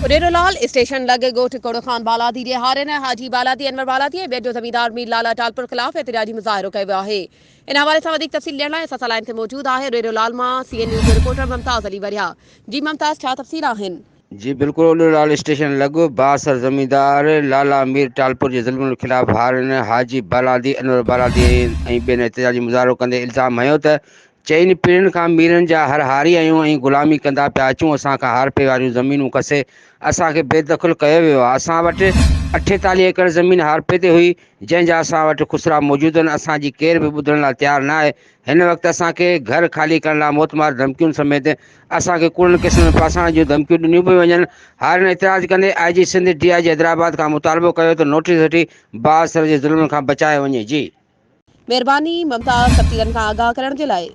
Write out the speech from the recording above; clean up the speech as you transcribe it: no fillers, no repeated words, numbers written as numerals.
रेरोलाल station लगे गोठ कोड़ो खान बालादी जे हारे ने हाजी बालादी अनवर बालादी बेजो जमींदार मीर लाला टालपुर खिलाफ एहतजाजी मुजाहिरो किया वियो आहे। इन हवाले से तफ़सील ॾियण लाइ असां लाइन ते मौजूद आहे रेरोलाल मां CN news reporter Mumtaz Ali वरिया। जी मुमताज़, छा तफ़सील आहिनि? जी बिल्कुल, लाल स्टेशन लॻो बासर ज़मींदार लाला मीर टालपुर के ज़ुल्म के ख़िलाफ़ हारन हाजी बालादी अनवर बालादी ऐं ॿियनि एहतजाजी मुज़ाहिरो कंदे इल्ज़ाम हयो त चइनि पीढ़ियुनि खां मीरनि जा हर हारी आहियूं ऐं ग़ुलामी कंदा पिया अचूं। असांखां हारपे वारियूं ज़मीनूं कसे असांखे बेदख़ल कयो वियो आहे। असां वटि 48 एकड़ ज़मीन हारपे ते हुई, जंहिंजा असां वटि खुसरा मौजूद आहिनि। असांजी केर बि ॿुधण लाइ तयारु न आहे। हिन वक़्तु असांखे घर खाली करण लाइ मोतमार धमकियुनि समेत असांखे कूड़नि क़िस्म फासण जूं धमकियूं ॾिनियूं पियूं वञनि। हारन एतिराज़ कंदे IG सिंध DIG हैदराबाद खां मुतालबो कयो त नोटिस वठी बासर जे ज़ुल्म खां बचाए वञे। जी मेहरबानी मुमताज़, तफ़सीलन खां आगाह करण जे लाइ।